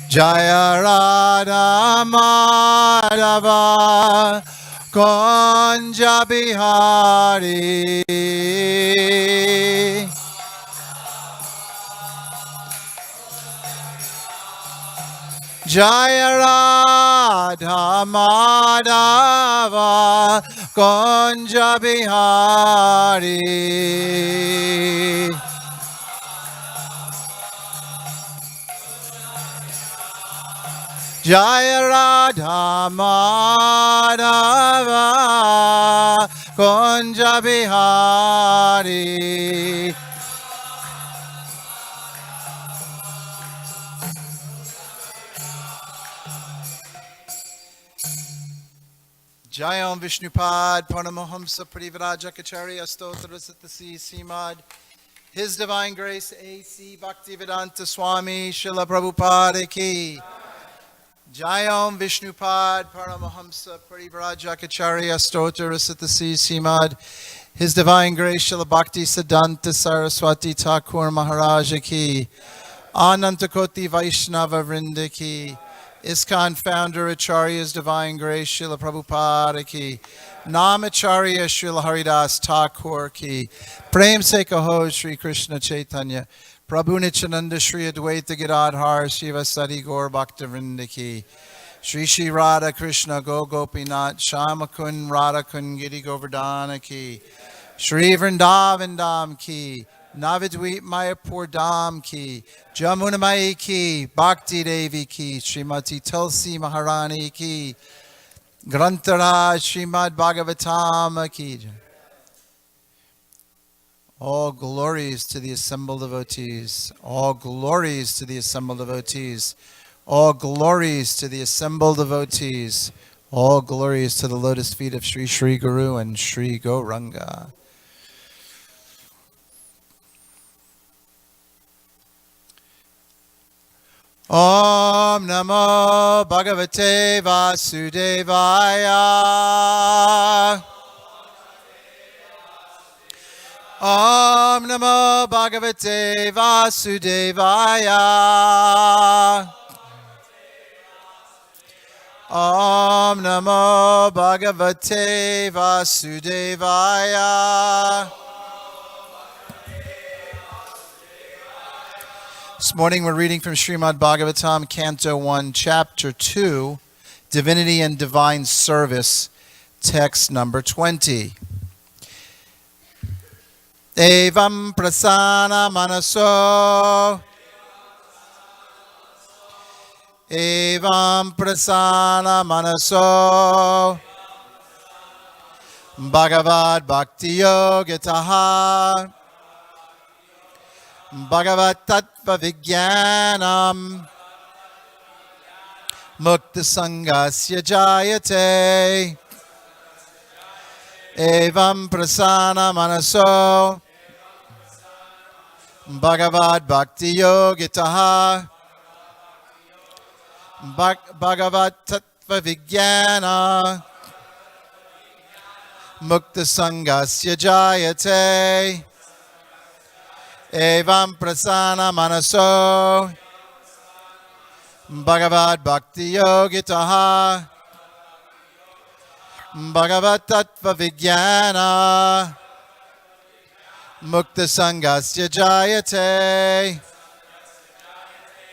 Jaya Radha Madhava Kunja Bihari. Jaya Radha Madhava Kunja Bihari. Jaya Radha Madhava Kunja Bihari. Jayam Vishnupad Paramahamsa Parivarajakacharya Stotrasatasi Simad. His Divine Grace A.C. Bhaktivedanta Swami Srila Prabhupada Ki. Jayam Vishnupad Paramahamsa Parivarajakacharya Stotrasatasi Simad. His Divine Grace Srila Bhakti Siddhanta Saraswati Thakur Maharaja Ki. Anantakoti Vaishnava Vrinda Ki. ISKCON founder Acharya's Divine Grace Srila Prabhupada Ki. Namacharya Srila Haridas Thakur Ki. Prem Se Kaho Shri Krishna Chaitanya. Prabhu Nityananda Shri Advaita Giradhar Shiva Sati Gaur Bhakta Vrinda Ki. Shri Shri Radha Krishna Go Gopinath Shamakun Radha Kun Giri Govardhana Ki. Shri Vrindavan Dham Ki. Navadweep Mayapur Dham Ki. Jamuna Mai Ki. Bhakti Devi Ki. Srimati Tulsi Maharani Ki. Grantaraj Srimad Bhagavatam Ki. All glories to the assembled devotees. All glories to the assembled devotees. All glories to the assembled devotees. All glories to the lotus feet of Sri Sri Guru and Sri Gauranga. Om Namo Bhagavate Vasudevaya. Om Namo Bhagavate Vasudevaya. Om Namo Bhagavate Vasudevaya. This morning we're reading from Srimad Bhagavatam, Canto 1, Chapter 2, Divinity and Divine Service, text number 20. Evam prasana manaso. Evam prasana manaso. Bhagavad Bhakti Yogitaha. Bhagavat Tattva Vijnanam Mukta Sangasya Jayate. Evam prasana manaso. Bhagavad Bhakti Yogitaha. Bhagavat Tattva Vijnana Mukta Sangasya Jayate. Evam prasana manaso. Bhagavad Bhakti Yogitaha. Bhagavat Tattva Vijnana Mukta Sangasya Jayate.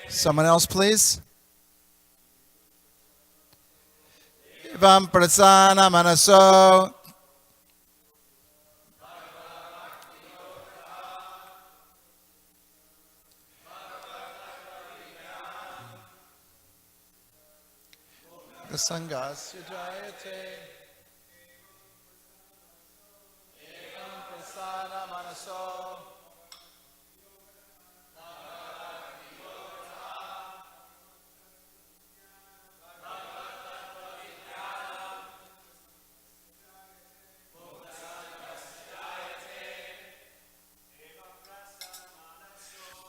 Someone else, please. Evam prasana manaso. Sangasya Jayate. Evam prasana manaso.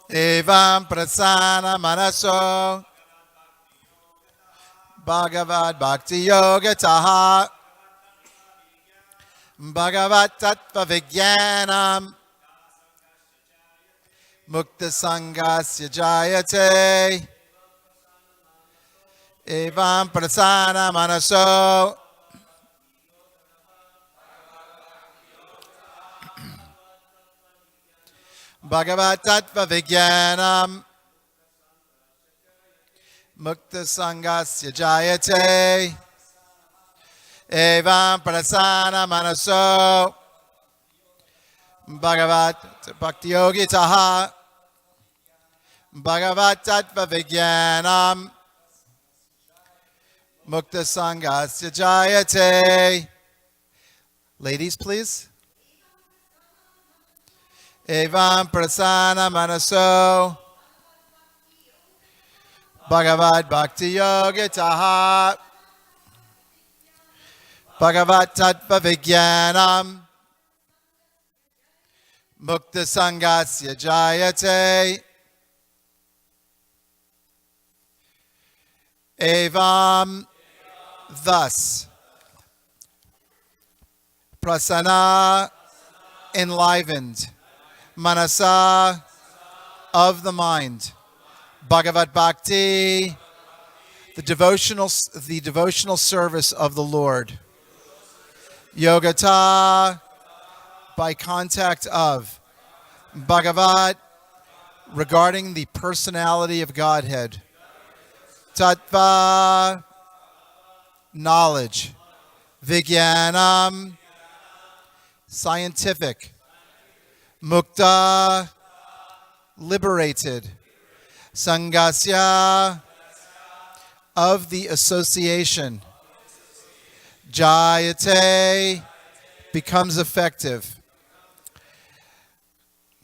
Evam prasana manaso. Bhagavad Bhakti Yogitaha. Bhagavat Tattva Vijnanam Mukta Sangasya Jayate. Evam prasana manaso. Bhagavat Tattva Vijnanam Mukta Sangasya Jayate Evam Prasana Manaso Bhagavat Bhakti Yogi Taha Bhagavat Tattva Vijnanam Mukta Sangasya Jayate. Ladies, please. Evam Prasana Manaso Bhagavad Bhakti Yogi Taha Bhagavat Tattva Vijnanam Mukta Sangasya Jayate. Evam, thus. Prasana, enlivened. Manasa, of the mind. Bhagavad Bhakti, the devotional service of the Lord. Yogata, by contact of. Bhagavat, regarding the personality of Godhead. Tattva, knowledge. Vijnanam, scientific. Mukta, liberated. Sangasya, of the association. Jayate, becomes effective.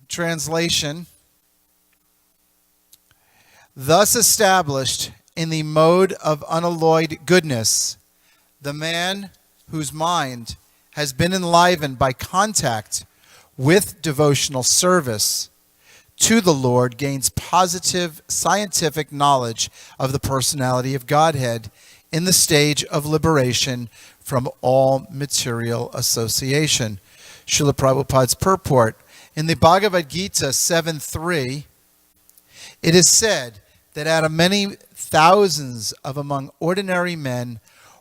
Translation: thus established in the mode of unalloyed goodness, the man whose mind has been enlivened by contact with devotional service to the Lord gains positive scientific knowledge of the personality of Godhead in the stage of liberation from all material association. Srila Prabhupada's purport. In the Bhagavad Gita 7.3, it is said that out of many thousands of among ordinary men,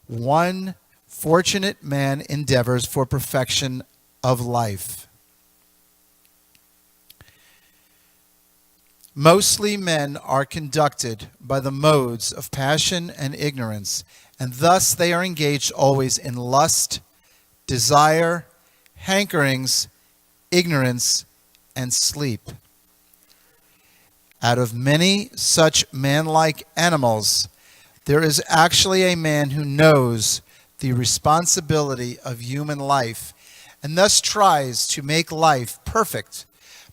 one fortunate man endeavors for perfection of life. Mostly men are conducted by the modes of passion and ignorance, and thus they are engaged always in lust, desire, hankerings, ignorance, and sleep. Out of many such man-like animals, there is actually a man who knows the responsibility of human life, and thus tries to make life perfect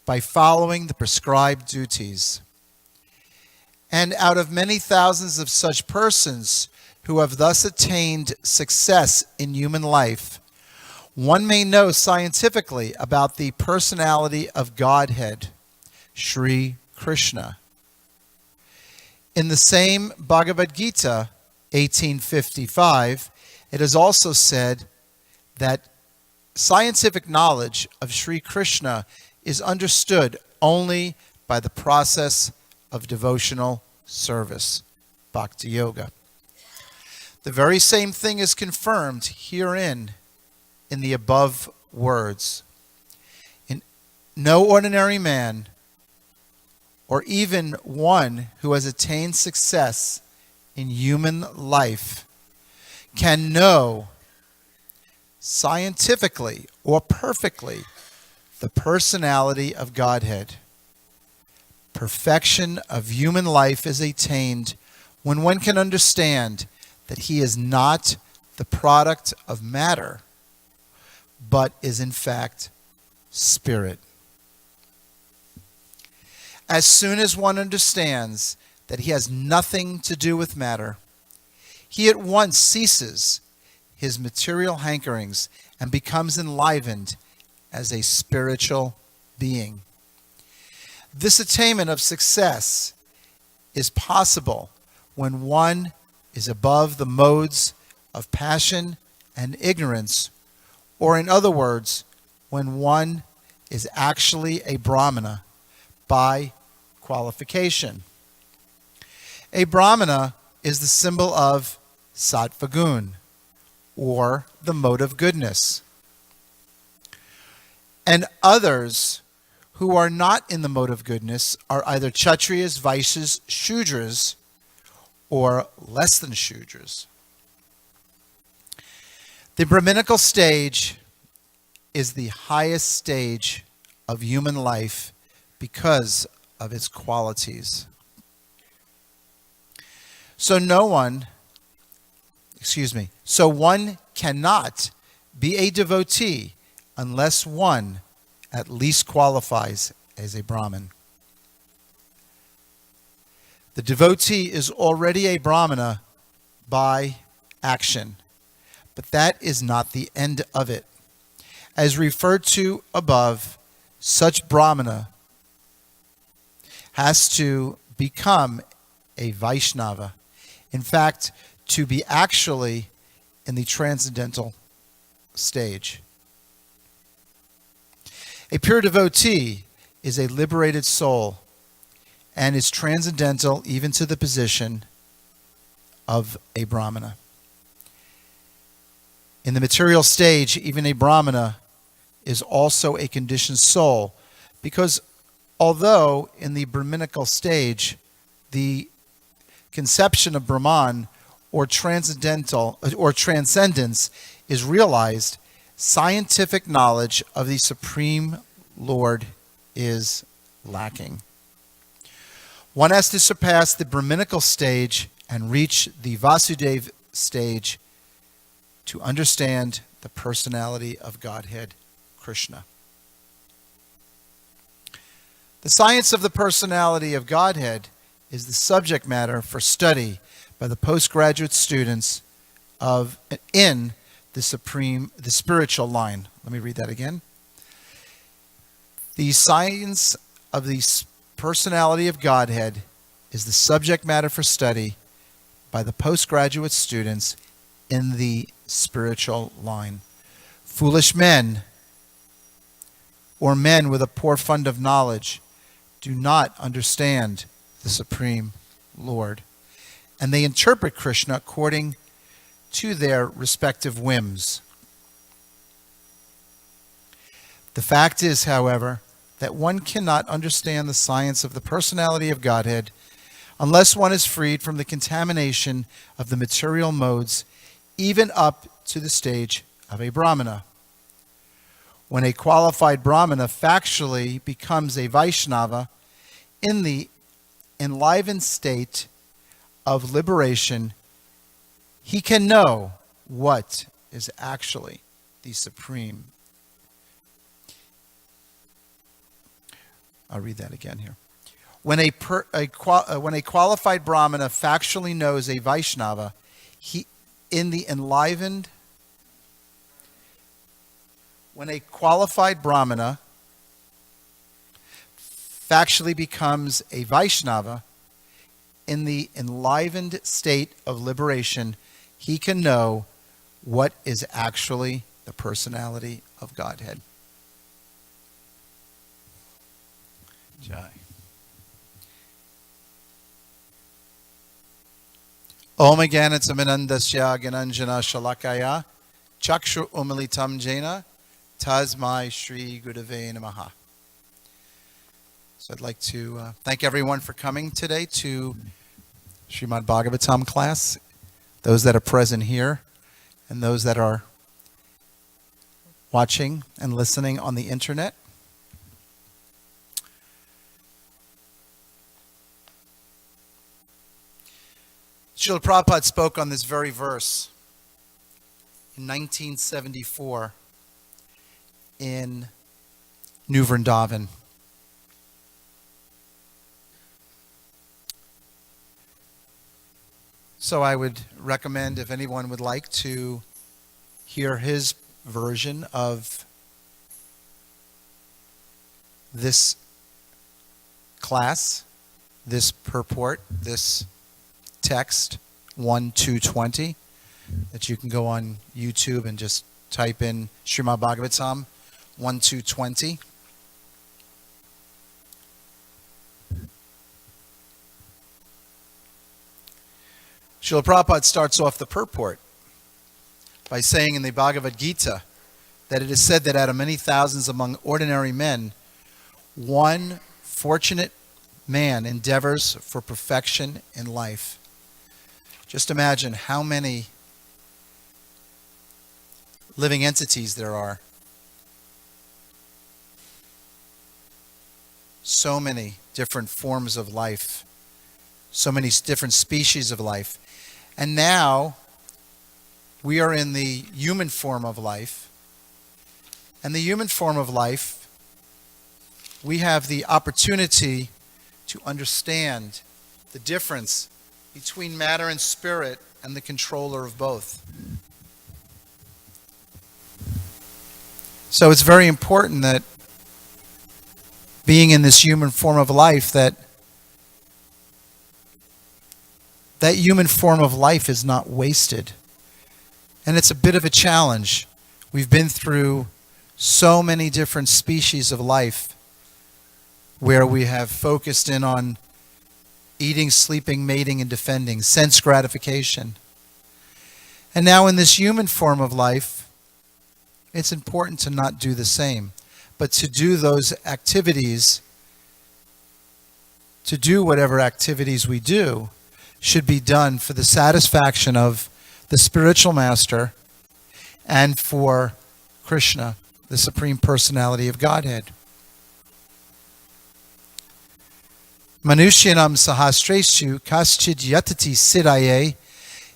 by following the prescribed duties. And out of many thousands of such persons who have thus attained success in human life, one may know scientifically about the personality of Godhead, Sri Krishna. In the same Bhagavad Gita, 1855, it is also said that scientific knowledge of Sri Krishna is understood only by the process of devotional service, Bhakti Yoga. The very same thing is confirmed herein in the above words. No ordinary man, or even one who has attained success in human life, can know scientifically or perfectly the personality of Godhead. Perfection of human life is attained when one can understand that he is not the product of matter, but is in fact spirit. As soon as one understands that he has nothing to do with matter, he at once ceases his material hankerings and becomes enlivened as a spiritual being. This attainment of success is possible when one is above the modes of passion and ignorance, or in other words, when one is actually a Brahmana by qualification. A Brahmana is the symbol of sattva-gun, or the mode of goodness. And others who are not in the mode of goodness are either kshatriyas, vaishyas, shudras, or less than shudras. The Brahminical stage is the highest stage of human life because of its qualities. So one cannot be a devotee unless one at least qualifies as a Brahmin. The devotee is already a Brahmana by action, but that is not the end of it. As referred to above, such Brahmana has to become a Vaishnava. In fact, to be actually in the transcendental stage. A pure devotee is a liberated soul and is transcendental even to the position of a Brahmana. In the material stage, even a Brahmana is also a conditioned soul, because although in the Brahminical stage, the conception of Brahman or transcendental or transcendence is realized, scientific knowledge of the Supreme Lord is lacking. One has to surpass the Brahminical stage and reach the Vasudeva stage to understand the personality of Godhead, Krishna. The science of the personality of Godhead is the subject matter for study by the postgraduate students in the spiritual line. Let me read that again. The science of the personality of Godhead is the subject matter for study by the postgraduate students in the spiritual line. Foolish men, or men with a poor fund of knowledge, do not understand the Supreme Lord, and they interpret Krishna according to their respective whims. The fact is, however, that one cannot understand the science of the personality of Godhead unless one is freed from the contamination of the material modes, even up to the stage of a Brahmana. When a qualified Brahmana factually becomes a Vaishnava in the enlivened state of liberation, he can know what is actually the supreme. I'll read that again here. When a qualified Brahmana factually knows a Vaishnava, when a qualified Brahmana factually becomes a Vaishnava in the enlivened state of liberation, he can know what is actually the personality of Godhead. Jai. Om Jnanatamidandasya Gyananjana Shalakaya Chakshu Umilitam Jena Tasmai Shri Gurave Namaha. So I'd like to thank everyone for coming today to Srimad Bhagavatam class, those that are present here and those that are watching and listening on the internet. Srila Prabhupada spoke on this very verse in 1974 in New Vrindavan. So I would recommend, if anyone would like to hear his version of this class, this purport, this text 1-220, that you can go on YouTube and just type in Srimad Bhagavatam 1-220. Srila Prabhupada starts off the purport by saying in the Bhagavad Gita that it is said that out of many thousands among ordinary men, one fortunate man endeavors for perfection in life. Just imagine how many living entities there are. So many different forms of life. So many different species of life. And now we are in the human form of life. And the human form of life, we have the opportunity to understand the difference between matter and spirit and the controller of both. So it's very important that being in this human form of life, that human form of life is not wasted. And it's a bit of a challenge. We've been through so many different species of life where we have focused in on eating, sleeping, mating, and defending, sense gratification. And now in this human form of life, it's important to not do the same, but to do those activities, to do whatever activities we do, should be done for the satisfaction of the spiritual master and for Krishna, the Supreme Personality of Godhead. Manushyanam sahasreshu kaschid yatati siddhaye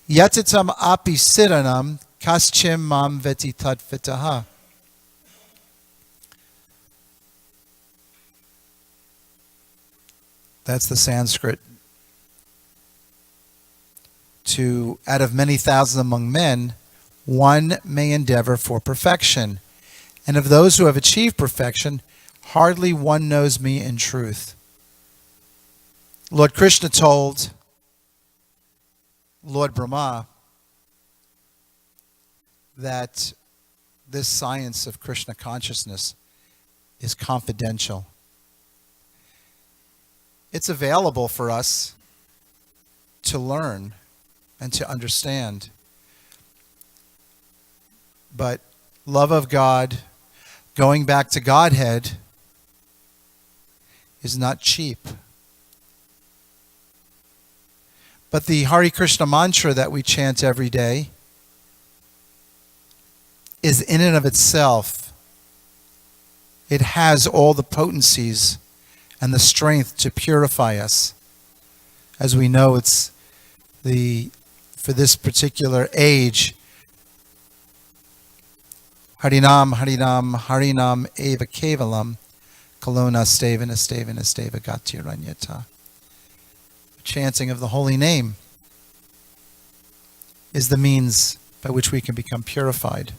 yatatam api siddhanam kaschim mam veti tatvitaha. That's the Sanskrit. To, out of many thousands among men, one may endeavor for perfection. And of those who have achieved perfection, hardly one knows me in truth. Lord Krishna told Lord Brahma that this science of Krishna consciousness is confidential. It's available for us to learn and to understand. But love of God, going back to Godhead, is not cheap. But the Hare Krishna mantra that we chant every day is in and of itself, it has all the potencies and the strength to purify us. As we know, it's for this particular age, Harinam, Harinam, Harinam eva kevalam, kalona stevana stevana steva gatiranyata. Chanting of the holy name is the means by which we can become purified.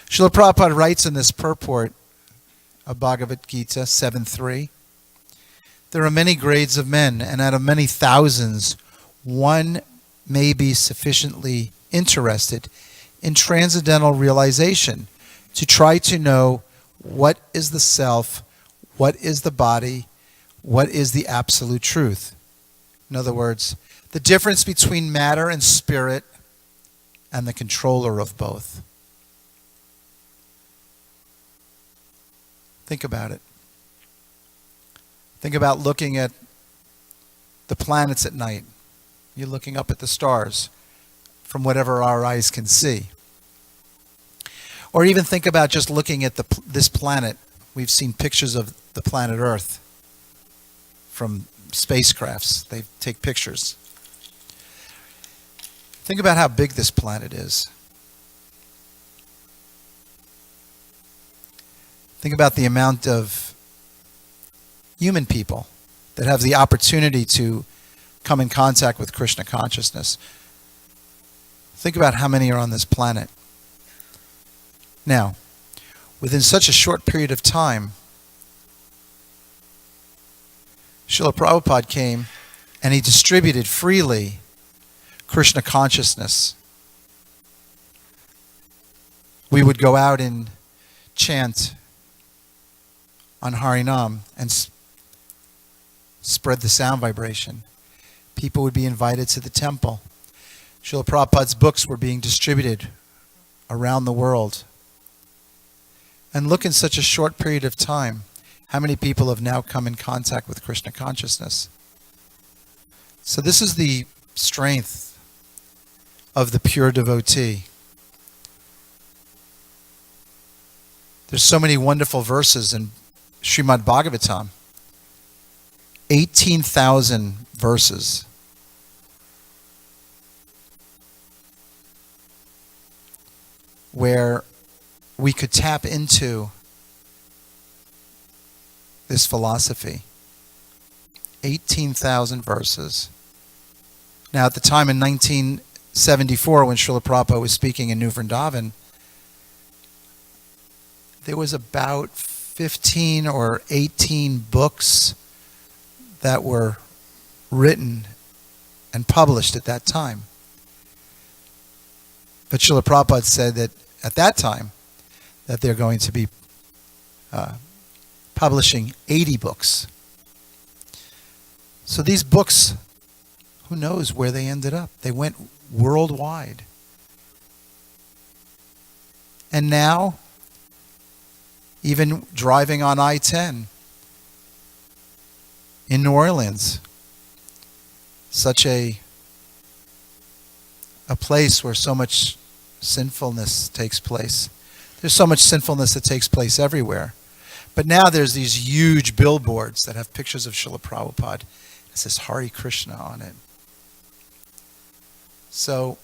Srila Prabhupada writes in this purport of Bhagavad Gita 7.3, there are many grades of men, and out of many thousands, one may be sufficiently interested in transcendental realization to try to know what is the self, what is the body, what is the absolute truth. In other words, the difference between matter and spirit and the controller of both. Think about it. Think about looking at the planets at night. You're looking up at the stars from whatever our eyes can see. Or even think about just looking at this planet. We've seen pictures of the planet Earth from spacecrafts. They take pictures. Think about how big this planet is. Think about the amount of human people that have the opportunity to come in contact with Krishna consciousness. Think about how many are on this planet. Now, within such a short period of time, Srila Prabhupada came and he distributed freely Krishna consciousness. We would go out and chant on Harinam and spread the sound vibration. People would be invited to the temple. Srila Prabhupada's books were being distributed around the world. And look, in such a short period of time, how many people have now come in contact with Krishna consciousness. So this is the strength of the pure devotee. There's so many wonderful verses in Srimad Bhagavatam. 18,000 verses. Where we could tap into this philosophy. 18,000 verses. Now, at the time in 1974, when Srila Prabhupada was speaking in New Vrindavan, there was about 15 or 18 books that were written and published at that time. But Srila Prabhupada said that at that time, that they're going to be publishing 80 books. So these books, who knows where they ended up? They went worldwide. And now, even driving on I-10 in New Orleans, such a place where so much sinfulness takes place. There's so much sinfulness that takes place everywhere. But now there's these huge billboards that have pictures of Srila Prabhupada. It says Hare Krishna on it. So,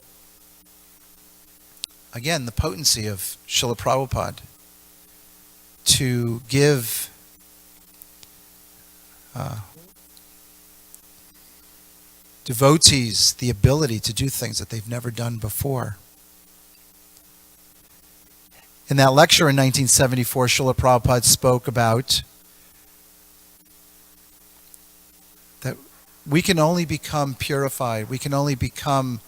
again, the potency of Srila Prabhupada to give devotees the ability to do things that they've never done before. In that lecture in 1974, Srila Prabhupada spoke about that we can only become purified, we can only become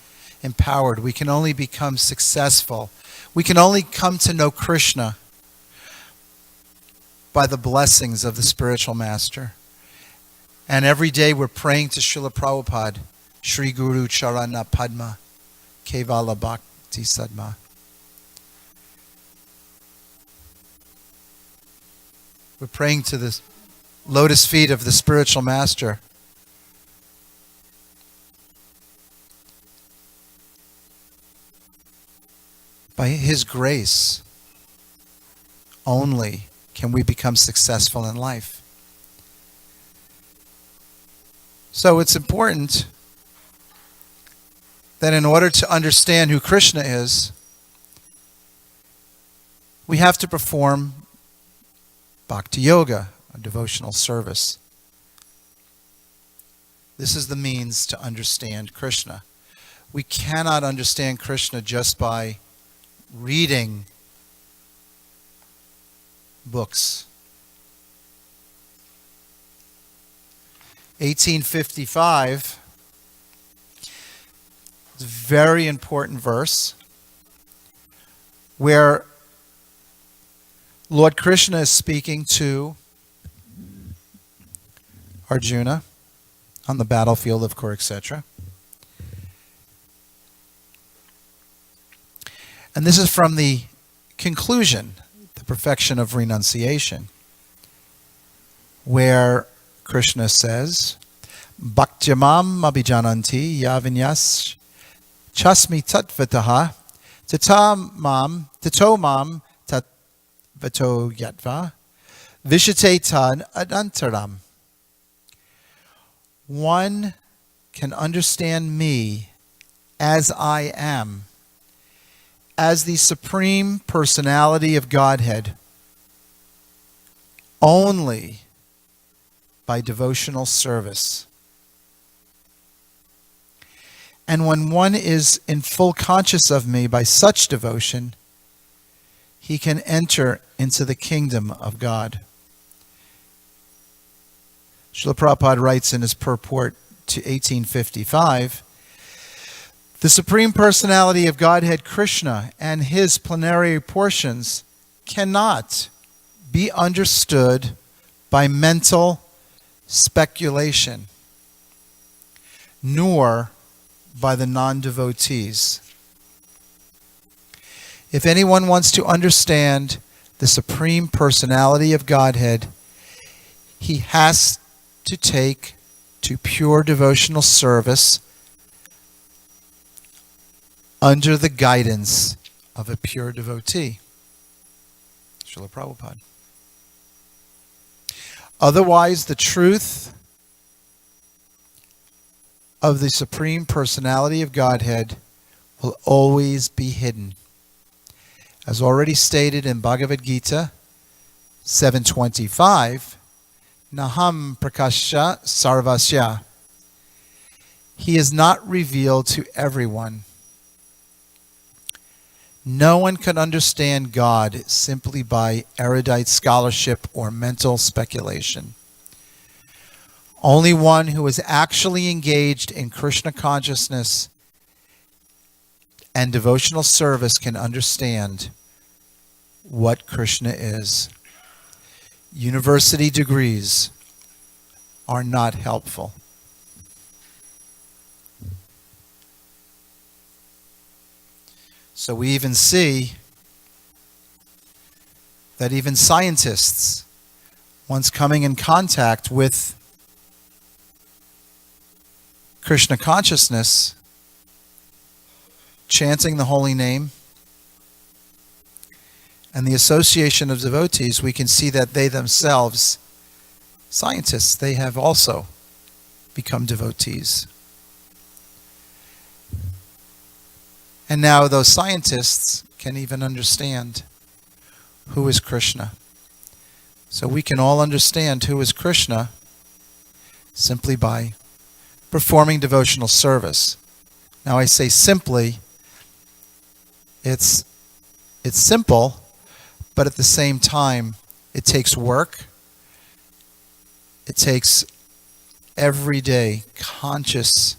empowered, we can only become successful, we can only come to know Krishna by the blessings of the spiritual master. And every day we're praying to Srila Prabhupada, Shri Guru Charana Padma, Kevala Bhakti Sadma. We're praying to the lotus feet of the spiritual master. By his grace only can we become successful in life. So it's important that in order to understand who Krishna is, we have to perform Bhakti Yoga, a devotional service. This is the means to understand Krishna. We cannot understand Krishna just by reading books. 1855 is a very important verse where Lord Krishna is speaking to Arjuna on the battlefield of Kurukshetra. And this is from the conclusion, the perfection of renunciation, where Krishna says, Bhaktyamam abhijananti yavinyas chasmi tatvataha tato mam tat vato yatva vishate tad adantaram. One can understand me as I am, as the Supreme Personality of Godhead, only by devotional service. And when one is in full conscious of me by such devotion, he can enter into the kingdom of God. Srila Prabhupada writes in his purport to 1855, the Supreme Personality of Godhead, Krishna, and his plenary portions cannot be understood by mental speculation. nor by the non-devotees. If anyone wants to understand the Supreme Personality of Godhead, he has to take to pure devotional service under the guidance of a pure devotee. Srila Prabhupada. Otherwise, the truth of the Supreme Personality of Godhead will always be hidden. As already stated in Bhagavad Gita 7:25, Naham Prakasha Sarvasya. He is not revealed to everyone. No one can understand God simply by erudite scholarship or mental speculation. Only one who is actually engaged in Krishna consciousness and devotional service can understand what Krishna is. University degrees are not helpful. So we even see that even scientists, once coming in contact with Krishna consciousness, chanting the holy name, and the association of devotees, we can see that they themselves, scientists, they have also become devotees. And now those scientists can even understand who is Krishna. So we can all understand who is Krishna simply by performing devotional service. Now I say simply, it's simple, but at the same time, it takes work. It takes everyday conscious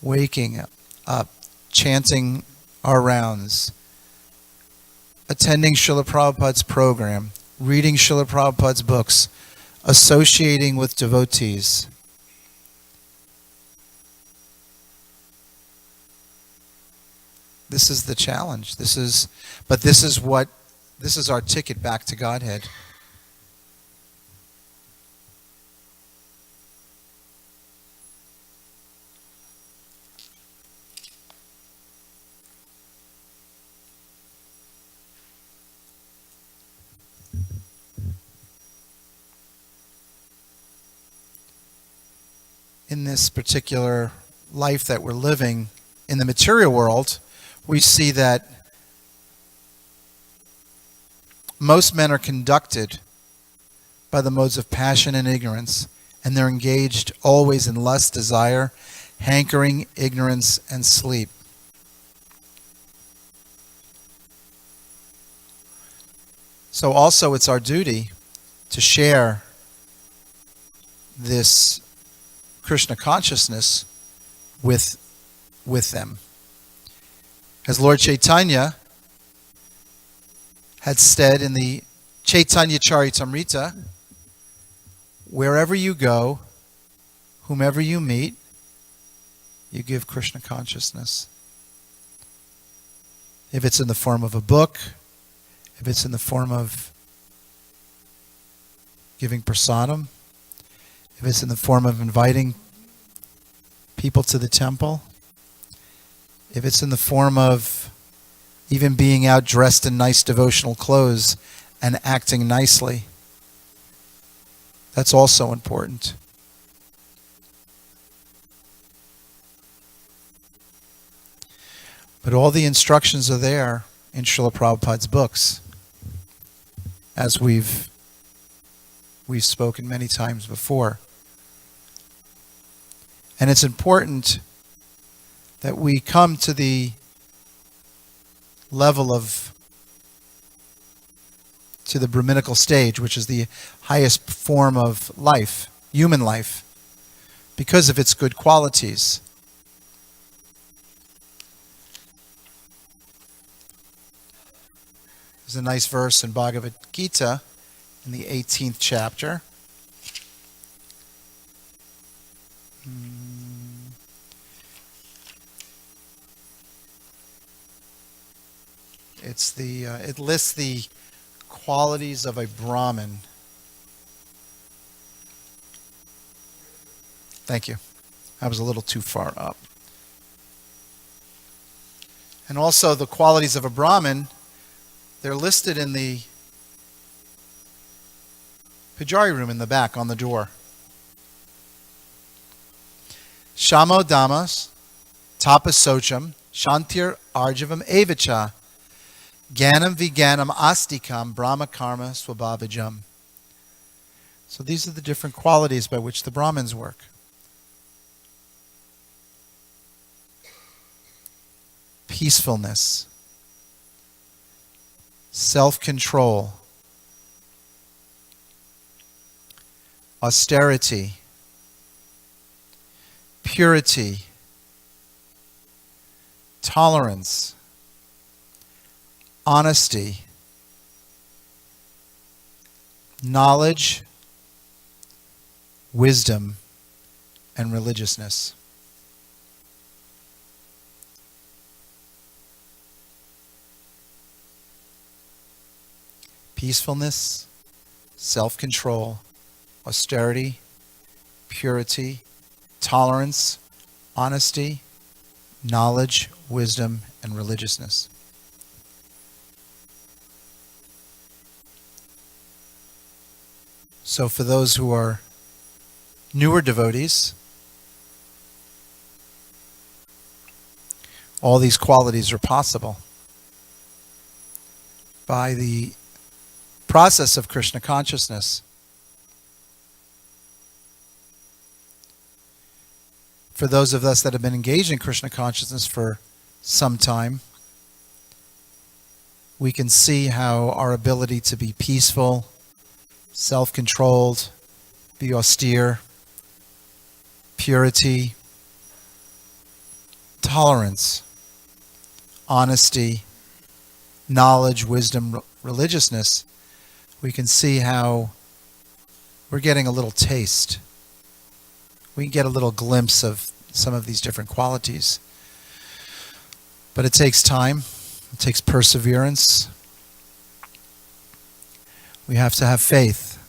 waking up, chanting our rounds, attending Srila Prabhupada's program, reading Srila Prabhupada's books, associating with devotees. This is the challenge. This is our ticket back to Godhead. In this particular life that we're living in the material world, we see that most men are conducted by the modes of passion and ignorance, and they're engaged always in lust, desire, hankering, ignorance, and sleep. So also it's our duty to share this Krishna consciousness with them. As Lord Chaitanya had said in the Chaitanya Charitamrita, wherever you go, whomever you meet, you give Krishna consciousness. If it's in the form of a book, if it's in the form of giving prasadam, if it's in the form of inviting people to the temple, if it's in the form of even being out dressed in nice devotional clothes and acting nicely, that's also important. But all the instructions are there in Srila Prabhupada's books, as we've spoken many times before. And it's important that we come to the level to the Brahminical stage, which is the highest form of life, human life, because of its good qualities. There's a nice verse in Bhagavad Gita in the 18th chapter. It lists the qualities of a Brahmin. Thank you. I was a little too far up. And also the qualities of a Brahmin, they're listed in the Pujari room in the back on the door. Shamo Damas, Tapasocham, Shantir Arjavam Evacha, Ganam Viganam Astikam, Brahma Karma Swabhavajam. So these are the different qualities by which the Brahmins work. Peacefulness, self-control, austerity, purity, tolerance, honesty, knowledge, wisdom, and religiousness. Peacefulness, self-control, austerity, purity, tolerance, honesty, knowledge, wisdom, and religiousness. So for those who are newer devotees, all these qualities are possible by the process of Krishna consciousness. For those of us that have been engaged in Krishna consciousness for some time, we can see how our ability to be peaceful, self-controlled, be austere, purity, tolerance, honesty, knowledge, wisdom, religiousness, we can see how we're getting a little taste. We can get a little glimpse of some of these different qualities. But it takes time. It takes perseverance. We have to have faith.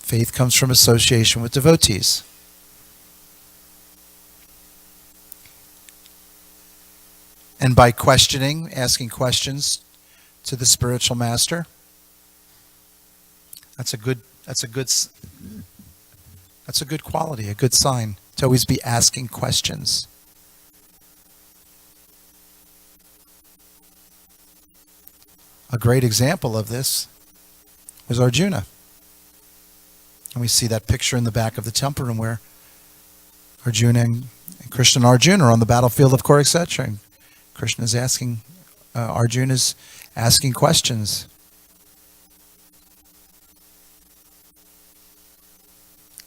Faith comes from association with devotees. And by questioning, asking questions to the spiritual master, that's a good quality, a good sign, to always be asking questions. A great example of this was Arjuna. And we see that picture in the back of the temple room where Arjuna and Krishna and Arjuna are on the battlefield of Kurukshetra. And Krishna is asking, Arjuna's asking questions.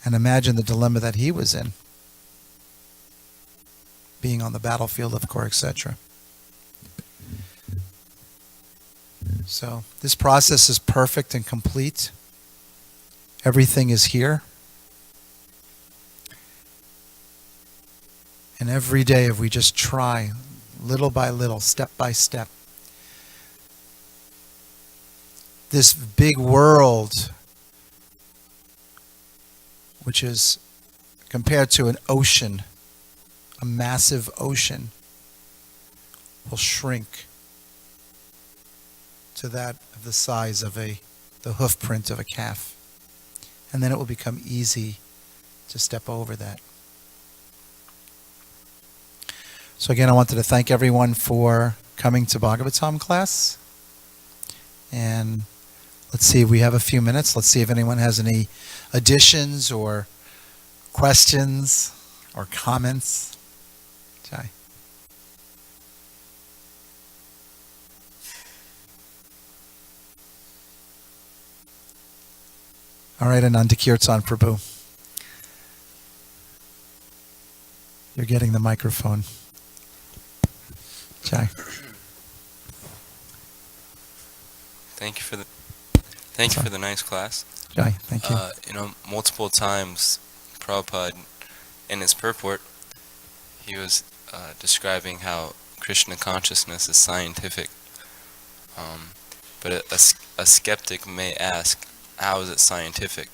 And imagine the dilemma that he was in, being on the battlefield of Kurukshetra. So this process is perfect and complete. Everything is here. And every day, if we just try, little by little, step by step, this big world, which is compared to an ocean, a massive ocean, will shrink to that of the size of the hoof print of a calf. And then it will become easy to step over that. So again, I wanted to thank everyone for coming to Bhagavatam class. And let's see if we have a few minutes. Let's see if anyone has any additions or questions or comments. Jai. All right, Ananda Kirtan Prabhu. You're getting the microphone. Jai. Thank you for the nice class. Jai, thank you. Multiple times, Prabhupada, in his purport, he was describing how Krishna consciousness is scientific. But a skeptic may ask, how is it scientific?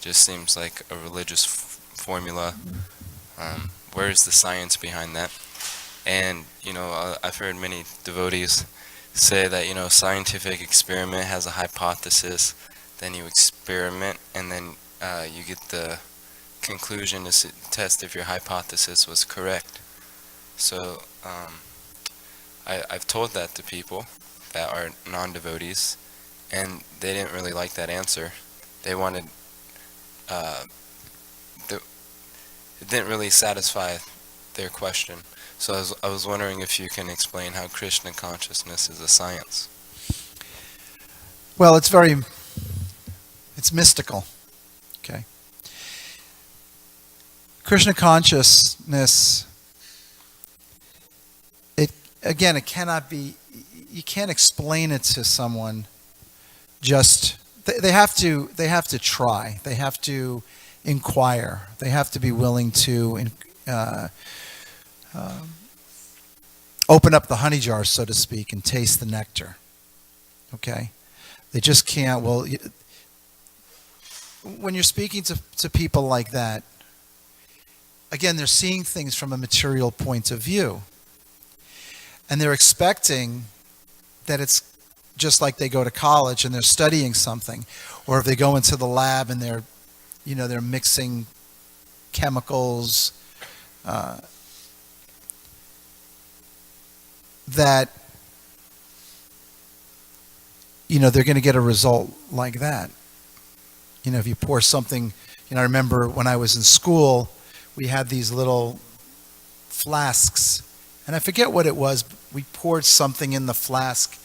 Just seems like a religious formula. Where is the science behind that? And, I've heard many devotees say that, scientific experiment has a hypothesis, then you experiment, and then you get the conclusion to test if your hypothesis was correct. So I've told that to people that are non-devotees, and they didn't really like that answer. They wanted, it didn't really satisfy their question. So I was wondering if you can explain how Krishna consciousness is a science. Well, it's mystical. Okay. Krishna consciousness, it cannot be, you can't explain it to someone just, they have to try, they have to inquire, they have to be willing to open up the honey jar, so to speak, and taste the nectar. Okay? They just can't, when you're speaking to people like that, again, they're seeing things from a material point of view. And they're expecting that it's just like they go to college and they're studying something. Or if they go into the lab and they're mixing chemicals, that they're going to get a result like that. If you pour something, I remember when I was in school, we had these little flasks, and I forget what it was. We poured something in the flask,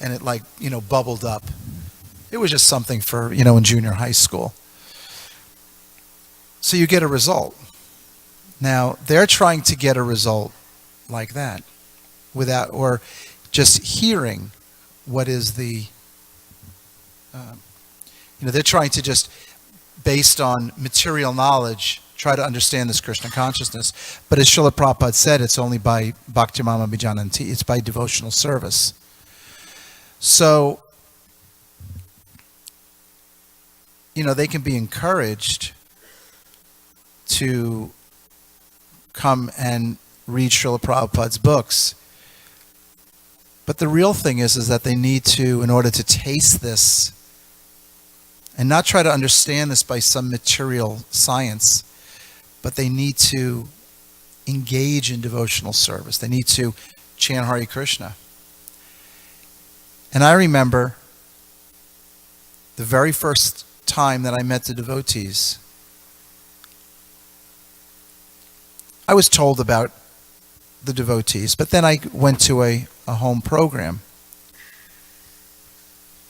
and it bubbled up. It was just something for in junior high school. So you get a result. Now they're trying to get a result like that, without, or just hearing what is the, they're trying to just, based on material knowledge, try to understand this Krishna consciousness. But as Srila Prabhupada said, it's only by Bhakti Mama Bijananti, it's by devotional service. So, they can be encouraged to come and read Srila Prabhupada's books. But the real thing is that they need to, in order to taste this, and not try to understand this by some material science, but they need to engage in devotional service. They need to chant Hare Krishna. And I remember the very first time that I met the devotees, I was told about the devotees, but then I went to a home program,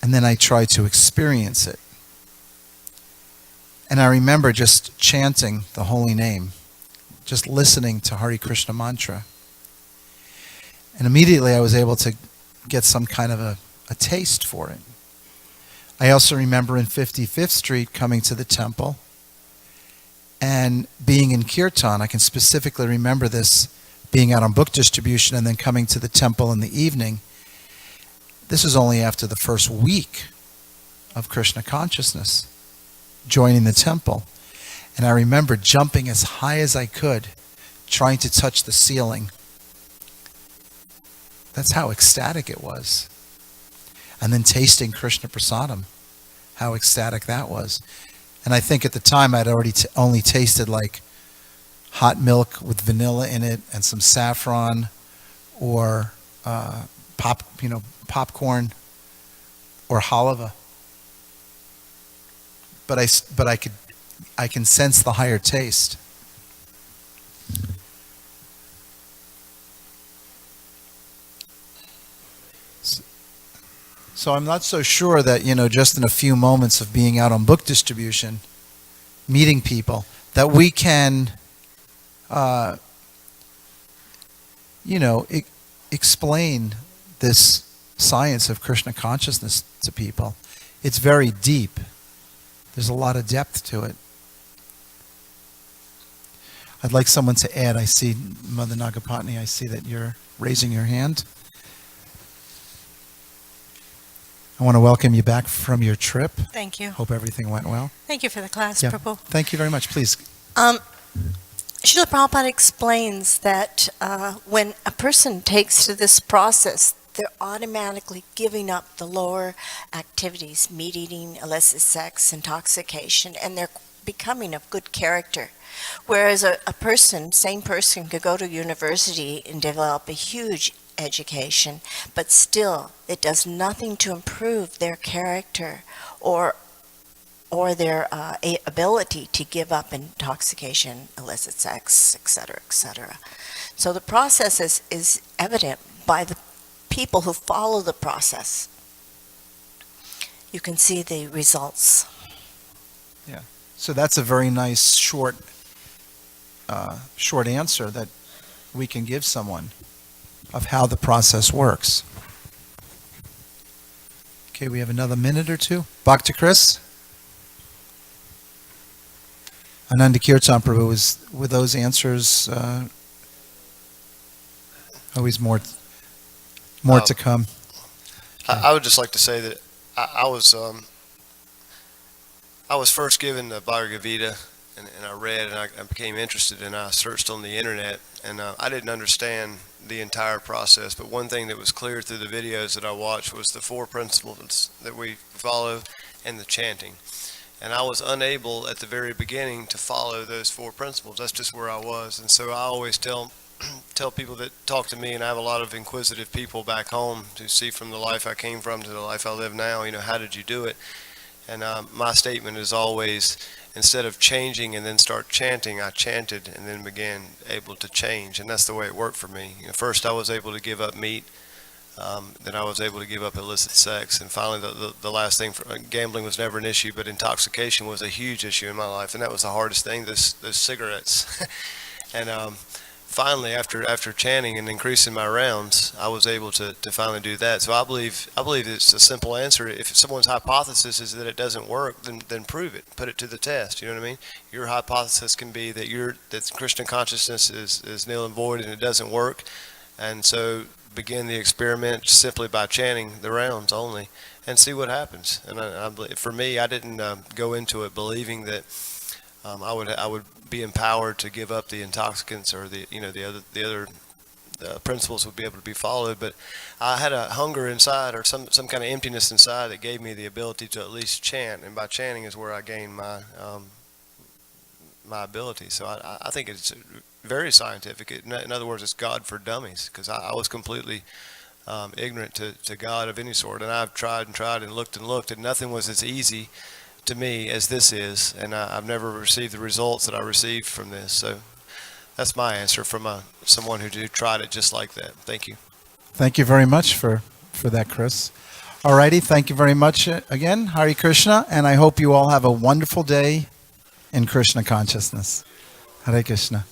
and then I tried to experience it. And I remember just chanting the holy name, just listening to Hare Krishna mantra. And immediately I was able to get some kind of a taste for it. I also remember in 55th Street coming to the temple and being in Kirtan. I can specifically remember this, being out on book distribution and then coming to the temple in the evening. This was only after the first week of Krishna consciousness, joining the temple. And I remember jumping as high as I could, trying to touch the ceiling. That's how ecstatic it was. And then tasting Krishna Prasadam, how ecstatic that was. And I think at the time I'd already only tasted like hot milk with vanilla in it and some saffron, or popcorn, or halava. But I can sense the higher taste. So I'm not so sure that, just in a few moments of being out on book distribution, meeting people, that we can, explain this science of Krishna consciousness to people. It's very deep. There's a lot of depth to it. I'd like someone to add. I see, Mother Nagapatni, I see that you're raising your hand. I want to welcome you back from your trip. Thank you. Hope everything went well. Thank you for the class, Yeah. Prabhu. Thank you very much. Please. Srila Prabhupada explains that when a person takes to this process, they're automatically giving up the lower activities, meat eating, illicit sex, intoxication, and they're becoming of good character. Whereas a person, same person, could go to university and develop a huge education, but still it does nothing to improve their character or their ability to give up intoxication, illicit sex, etc., etc. So the process is evident by the people who follow the process. You can see the results. So that's a very nice short answer that we can give someone of how the process works. Okay, we have another minute or two. Bhakti Chris? Ananda Kirtan Prabhu, with those answers, always more to come. I would just like to say that I was first given the Bhagavad Gita, and I read, and I became interested, and I searched on the internet, and I didn't understand the entire process, but one thing that was clear through the videos that I watched was the 4 principles that we follow and the chanting. And I was unable at the very beginning to follow those 4 principles. That's just where I was. And so I always tell people that talk to me, and I have a lot of inquisitive people back home to see from the life I came from to the life I live now, how did you do it? And my statement is always, instead of changing and then start chanting, I chanted and then began able to change. And that's the way it worked for me. First I was able to give up meat. Then I was able to give up illicit sex, and finally the last thing, gambling was never an issue, but intoxication was a huge issue in my life, and that was the hardest thing, those cigarettes. And finally, after chanting and increasing my rounds, I was able to finally do that. So I believe it's a simple answer. If someone's hypothesis is that it doesn't work, then prove it, put it to the test. You know what I mean? Your hypothesis can be that Krishna consciousness is nil and void and it doesn't work, and so begin the experiment simply by chanting the rounds only and see what happens. And for me, I didn't go into it believing that I would be empowered to give up the intoxicants or the other principles would be able to be followed, but I had a hunger inside or some kind of emptiness inside that gave me the ability to at least chant, and by chanting is where I gained my ability. So I think it's very scientific. In other words, it's God for dummies, because I was completely ignorant to God of any sort, and I've tried and looked, and nothing was as easy to me as this is, and I've never received the results that I received from this. So that's my answer from someone who tried it just like that. Thank you. Thank you very much for that, Chris. Alrighty, thank you very much again, Hare Krishna, and I hope you all have a wonderful day in Krishna consciousness. Hare Krishna.